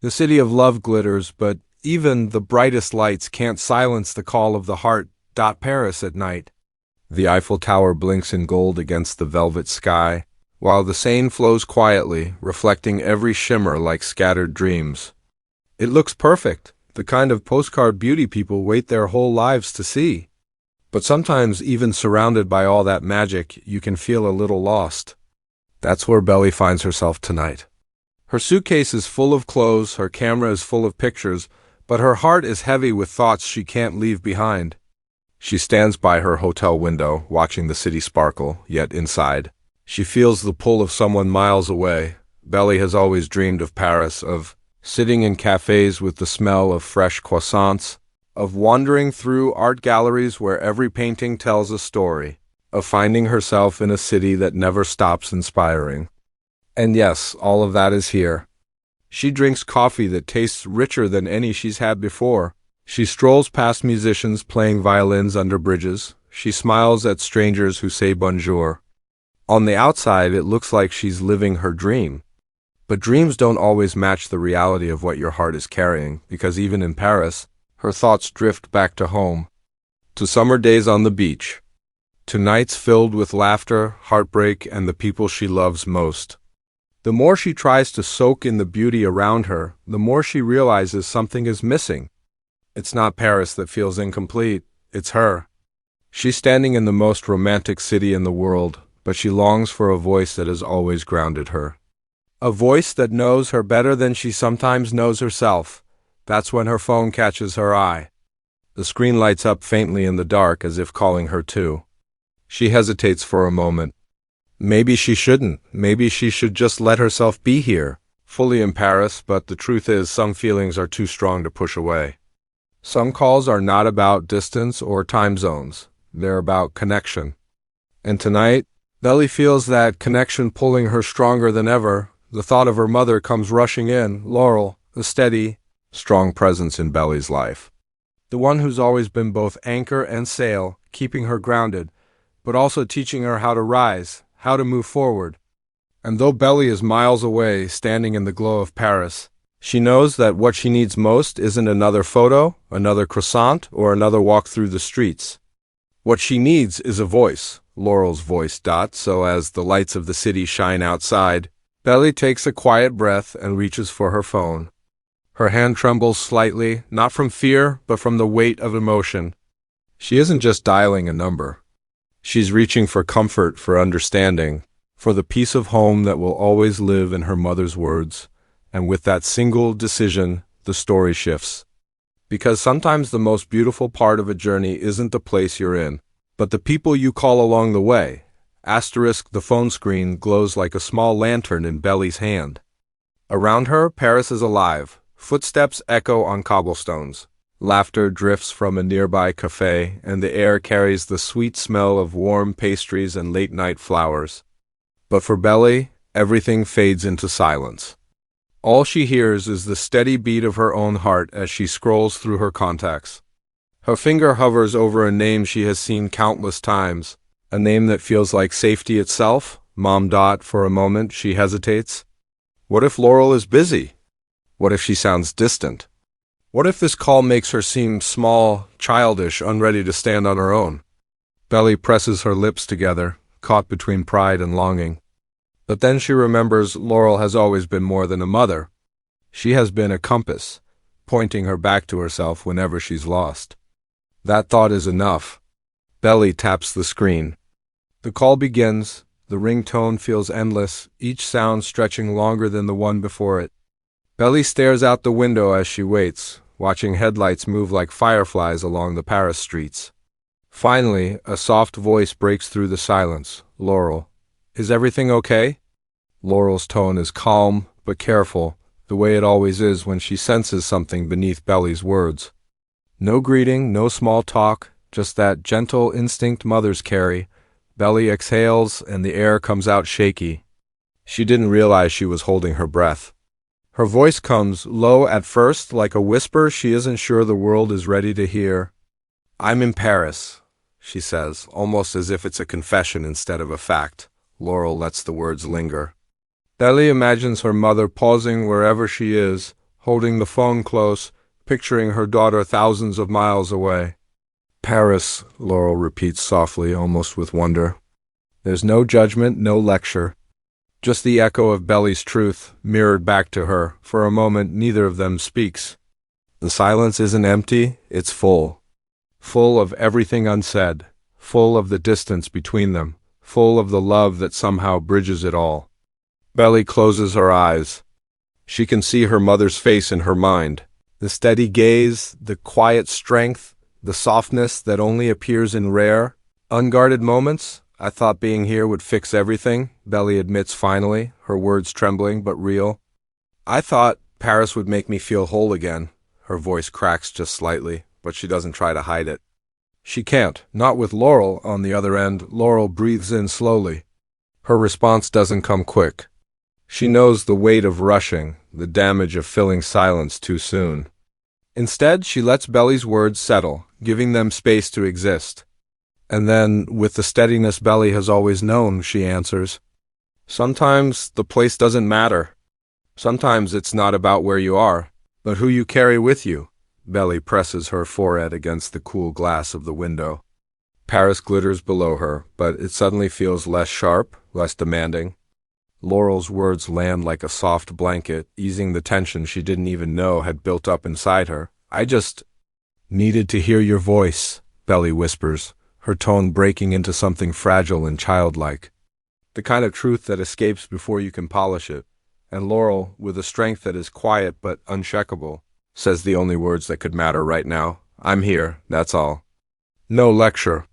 The city of love glitters, but even the brightest lights can't silence the call of the heart. Paris at night. The Eiffel Tower blinks in gold against the velvet sky, while the Seine flows quietly, reflecting every shimmer like scattered dreams. It looks perfect, the kind of postcard beauty people wait their whole lives to see. But sometimes, even surrounded by all that magic, you can feel a little lost. That's where Belly finds herself tonight. Her suitcase is full of clothes, her camera is full of pictures, but her heart is heavy with thoughts she can't leave behind. She stands by her hotel window, watching the city sparkle, yet inside, she feels the pull of someone miles away. Belly has always dreamed of Paris, of sitting in cafes with the smell of fresh croissants, of wandering through art galleries where every painting tells a story, of finding herself in a city that never stops inspiring. And yes, all of that is here. She drinks coffee that tastes richer than any she's had before. She strolls past musicians playing violins under bridges. She smiles at strangers who say bonjour. On the outside, it looks like she's living her dream. But dreams don't always match the reality of what your heart is carrying, because even in Paris, her thoughts drift back to home, to summer days on the beach, to nights filled with laughter, heartbreak, and the people she loves most. The more she tries to soak in the beauty around her, the more she realizes something is missing. It's not Paris that feels incomplete, it's her. She's standing in the most romantic city in the world, but she longs for a voice that has always grounded her. A voice that knows her better than she sometimes knows herself. That's when her phone catches her eye. The screen lights up faintly in the dark as if calling her too. She hesitates for a moment. Maybe she shouldn't. Maybe she should just let herself be here, fully in Paris, but the truth is some feelings are too strong to push away. Some calls are not about distance or time zones. They're about connection. And tonight, Belly feels that connection pulling her stronger than ever. The thought of her mother comes rushing in, Laurel, the steady, strong presence in Belly's life. The one who's always been both anchor and sail, keeping her grounded, but also teaching her how to rise, how to move forward. And though Belly is miles away, standing in the glow of Paris, she knows that what she needs most isn't another photo, another croissant, or another walk through the streets. What she needs is a voice, Laurel's voice. So as the lights of the city shine outside, Belly takes a quiet breath and reaches for her phone. Her hand trembles slightly, not from fear, but from the weight of emotion. She isn't just dialing a number. She's reaching for comfort, for understanding, for the peace of home that will always live in her mother's words. And with that single decision, the story shifts. Because sometimes the most beautiful part of a journey isn't the place you're in, but the people you call along the way. The phone screen glows like a small lantern in Belly's hand. Around her, Paris is alive. Footsteps echo on cobblestones. Laughter drifts from a nearby cafe, and the air carries the sweet smell of warm pastries and late-night flowers. But for Belly, everything fades into silence. All she hears is the steady beat of her own heart as she scrolls through her contacts. Her finger hovers over a name she has seen countless times, a name that feels like safety itself, Mom. For a moment, she hesitates. What if Laurel is busy? What if she sounds distant? What if this call makes her seem small, childish, unready to stand on her own? Belly presses her lips together, caught between pride and longing. But then she remembers Laurel has always been more than a mother. She has been a compass, pointing her back to herself whenever she's lost. That thought is enough. Belly taps the screen. The call begins. The ringtone feels endless, each sound stretching longer than the one before it. Belly stares out the window as she waits, watching headlights move like fireflies along the Paris streets. Finally, a soft voice breaks through the silence. Laurel. Is everything okay? Laurel's tone is calm, but careful, the way it always is when she senses something beneath Belly's words. No greeting, no small talk, just that gentle instinct mothers carry. Belly exhales, and the air comes out shaky. She didn't realize she was holding her breath. Her voice comes, low at first, like a whisper she isn't sure the world is ready to hear. I'm in Paris, she says, almost as if it's a confession instead of a fact. Laurel lets the words linger. Belly imagines her mother pausing wherever she is, holding the phone close, picturing her daughter thousands of miles away. Paris, Laurel repeats softly, almost with wonder. There's no judgment, no lecture. Just the echo of Belly's truth, mirrored back to her. For a moment, neither of them speaks. The silence isn't empty, it's full. Full of everything unsaid. Full of the distance between them. Full of the love that somehow bridges it all. Belly closes her eyes. She can see her mother's face in her mind. The steady gaze, the quiet strength, the softness that only appears in rare, unguarded moments. I thought being here would fix everything, Belly admits finally, her words trembling but real. I thought Paris would make me feel whole again. Her voice cracks just slightly, but she doesn't try to hide it. She can't, not with Laurel on the other end. Laurel breathes in slowly. Her response doesn't come quick. She knows the weight of rushing, the damage of filling silence too soon. Instead, she lets Belly's words settle, giving them space to exist. And then, with the steadiness Belly has always known, she answers, "Sometimes the place doesn't matter. Sometimes it's not about where you are, but who you carry with you." Belly presses her forehead against the cool glass of the window. Paris glitters below her, but it suddenly feels less sharp, less demanding. Laurel's words land like a soft blanket, easing the tension she didn't even know had built up inside her. "I just needed to hear your voice," Belly whispers, her tone breaking into something fragile and childlike. The kind of truth that escapes before you can polish it. And Laurel, with a strength that is quiet but unshakable, says the only words that could matter right now. "I'm here, that's all." No lecture.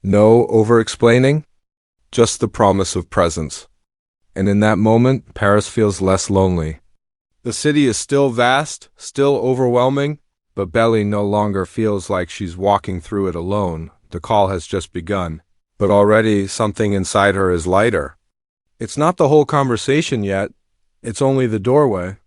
No over-explaining. Just the promise of presence. And in that moment, Paris feels less lonely. The city is still vast, still overwhelming, but Belly no longer feels like she's walking through it alone. The call has just begun, but already something inside her is lighter. It's not the whole conversation yet, it's only the doorway.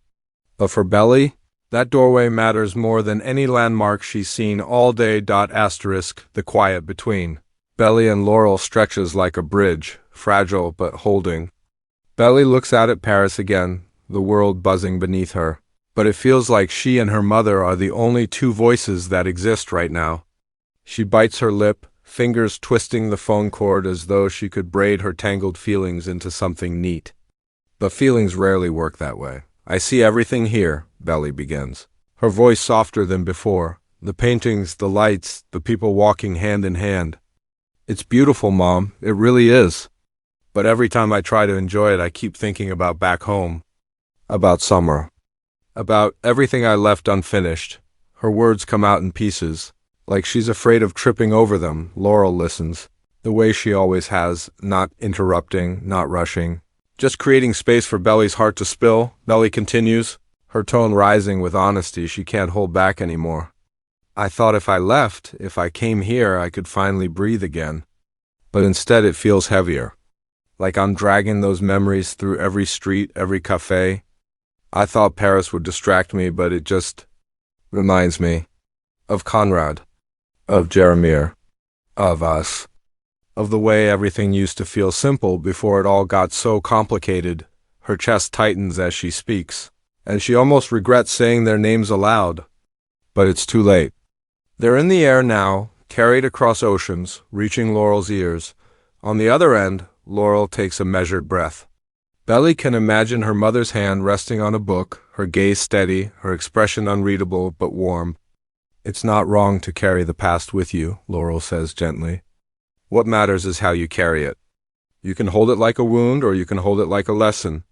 But for Belly, that doorway matters more than any landmark she's seen all day. The quiet between Belly and Laurel stretches like a bridge, fragile but holding. Belly looks out at Paris again, the world buzzing beneath her. But it feels like she and her mother are the only two voices that exist right now. She bites her lip, fingers twisting the phone cord as though she could braid her tangled feelings into something neat. But feelings rarely work that way. "I see everything here," Belly begins, her voice softer than before. "The paintings, the lights, the people walking hand in hand. It's beautiful, Mom, it really is. But every time I try to enjoy it, I keep thinking about back home. About summer. About everything I left unfinished." Her words come out in pieces, like she's afraid of tripping over them. Laurel listens, the way she always has, not interrupting, not rushing, just creating space for Belly's heart to spill. Belly continues, her tone rising with honesty she can't hold back anymore. "I thought if I left, if I came here, I could finally breathe again. But instead it feels heavier. Like I'm dragging those memories through every street, every cafe. I thought Paris would distract me, but it just reminds me of Conrad, of Jeremiah, of us, of the way everything used to feel simple before it all got so complicated." Her chest tightens as she speaks, and she almost regrets saying their names aloud. But it's too late. They're in the air now, carried across oceans, reaching Laurel's ears. On the other end, Laurel takes a measured breath. Belly can imagine her mother's hand resting on a book, her gaze steady, her expression unreadable but warm. "It's not wrong to carry the past with you," Laurel says gently. "What matters is how you carry it. You can hold it like a wound, or you can hold it like a lesson.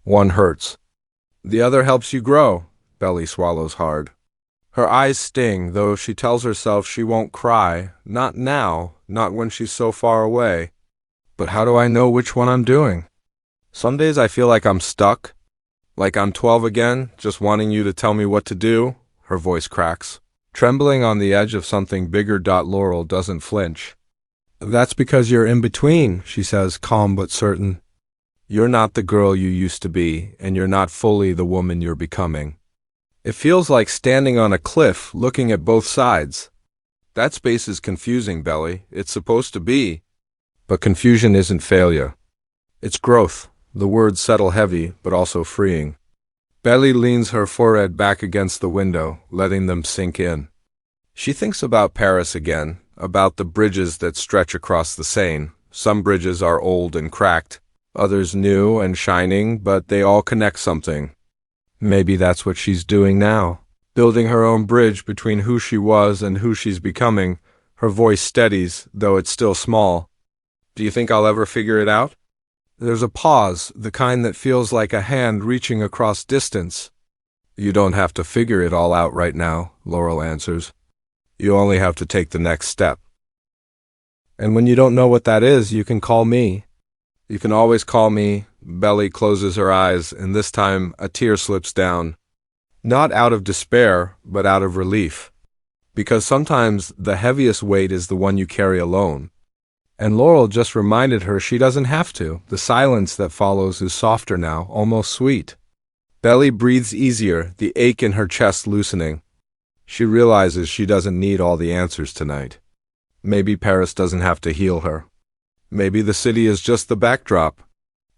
One hurts. The other helps you grow." Belly swallows hard. Her eyes sting, though she tells herself she won't cry. Not now, not when she's so far away. But how do I know which one I'm doing? Some days I feel like I'm stuck, like I'm 12 again, just wanting you to tell me what to do. Her voice cracks, trembling on the edge of something bigger. Laurel doesn't flinch. "That's because you're in between," she says, calm but certain. "You're not the girl you used to be, and you're not fully the woman you're becoming. It feels like standing on a cliff, looking at both sides. That space is confusing, Belly. It's supposed to be. But confusion isn't failure. It's growth." The words settle heavy, but also freeing. Belly leans her forehead back against the window, letting them sink in. She thinks about Paris again, about the bridges that stretch across the Seine. Some bridges are old and cracked, others new and shining, but they all connect something. Maybe that's what she's doing now, building her own bridge between who she was and who she's becoming. Her voice steadies, though it's still small. Do you think I'll ever figure it out? There's a pause, the kind that feels like a hand reaching across distance. You don't have to figure it all out right now, Laurel answers. You only have to take the next step. And when you don't know what that is, you can call me. You can always call me. Belly closes her eyes, and this time a tear slips down. Not out of despair, but out of relief. Because sometimes the heaviest weight is the one you carry alone. And Laurel just reminded her she doesn't have to. The silence that follows is softer now, almost sweet. Belly breathes easier, the ache in her chest loosening. She realizes she doesn't need all the answers tonight. Maybe Paris doesn't have to heal her. Maybe the city is just the backdrop.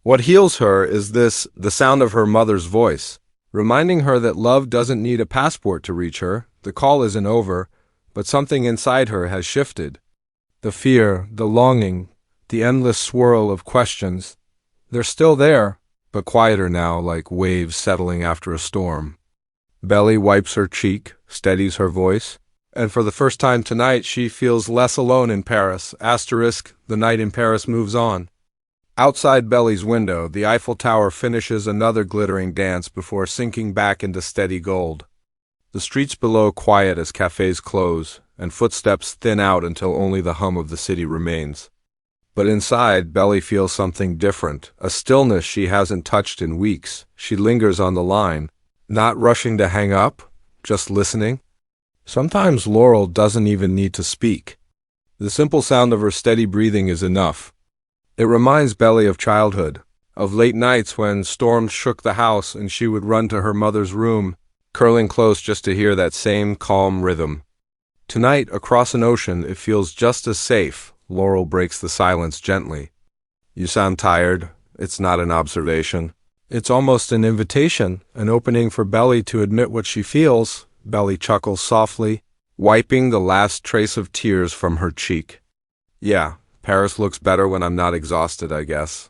What heals her is this, the sound of her mother's voice, reminding her that love doesn't need a passport to reach her. The call isn't over, but something inside her has shifted. The fear, the longing, the endless swirl of questions, they're still there, but quieter now, like waves settling after a storm. Belly wipes her cheek, steadies her voice, and for the first time tonight she feels less alone in Paris. Asterisk, the night in Paris moves on. Outside Belly's window, the Eiffel Tower finishes another glittering dance before sinking back into steady gold. The streets below quiet as cafes close, and footsteps thin out until only the hum of the city remains. But inside, Belly feels something different, a stillness she hasn't touched in weeks. She lingers on the line, not rushing to hang up, just listening. Sometimes Laurel doesn't even need to speak. The simple sound of her steady breathing is enough. It reminds Belly of childhood, of late nights when storms shook the house and she would run to her mother's room, curling close just to hear that same calm rhythm. Tonight, across an ocean, it feels just as safe. Laurel breaks the silence gently. You sound tired. It's not an observation. It's almost an invitation, an opening for Belly to admit what she feels. Belly chuckles softly, wiping the last trace of tears from her cheek. Yeah, Paris looks better when I'm not exhausted, I guess.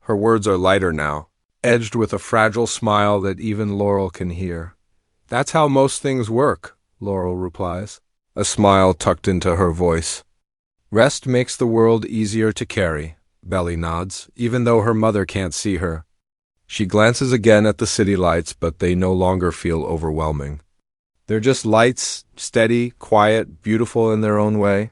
Her words are lighter now, edged with a fragile smile that even Laurel can hear. That's how most things work, Laurel replies, a smile tucked into her voice. Rest makes the world easier to carry, Belly nods, even though her mother can't see her. She glances again at the city lights, but they no longer feel overwhelming. They're just lights, steady, quiet, beautiful in their own way.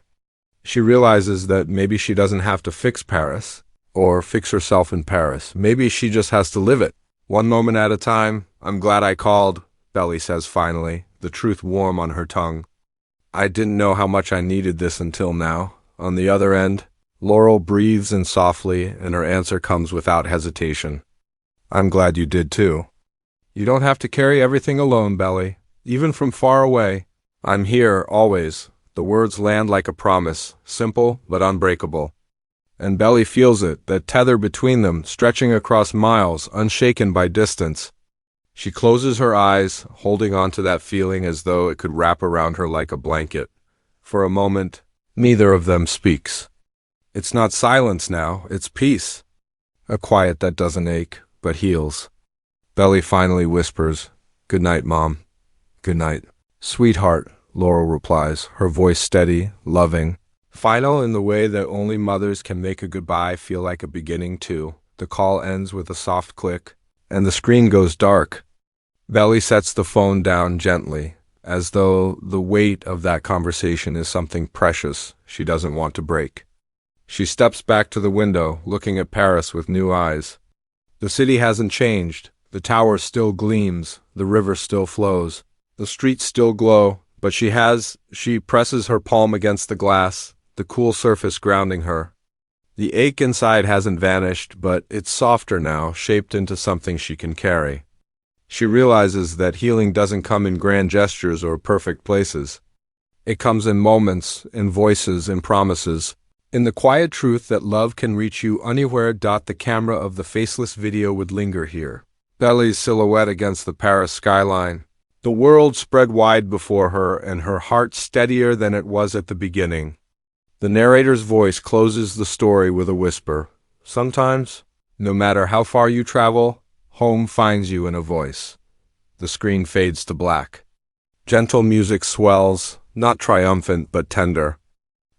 She realizes that maybe she doesn't have to fix Paris, or fix herself in Paris. Maybe she just has to live it, one moment at a time. I'm glad I called, Belly says finally, the truth warm on her tongue. I didn't know how much I needed this until now. On the other end, Laurel breathes in softly, and her answer comes without hesitation. I'm glad you did too. You don't have to carry everything alone, Belly, even from far away. I'm here, always. The words land like a promise, simple but unbreakable. And Belly feels it, that tether between them, stretching across miles, unshaken by distance. She closes her eyes, holding on to that feeling as though it could wrap around her like a blanket. For a moment, neither of them speaks. It's not silence now, it's peace. A quiet that doesn't ache, but heals. Belly finally whispers, "Good night, Mom." "Good night." "Sweetheart," Laurel replies, her voice steady, loving. Final in the way that only mothers can make a goodbye feel like a beginning too. The call ends with a soft click, and the screen goes dark. Belly sets the phone down gently, as though the weight of that conversation is something precious she doesn't want to break. She steps back to the window, looking at Paris with new eyes. The city hasn't changed. The tower still gleams, the river still flows, the streets still glow, but she presses her palm against the glass, the cool surface grounding her. The ache inside hasn't vanished, but it's softer now, shaped into something she can carry. She realizes that healing doesn't come in grand gestures or perfect places. It comes in moments, in voices, in promises, in the quiet truth that love can reach you anywhere. The camera of the faceless video would linger here. belly's silhouette against the Paris skyline. The world spread wide before her, and her heart steadier than it was at the beginning. The narrator's voice closes the story with a whisper. Sometimes, no matter how far you travel, home finds you in a voice. The screen fades to black. Gentle music swells, not triumphant but tender.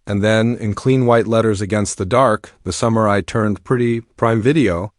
And then, in clean white letters against the dark, the summer I turned pretty, Prime Video,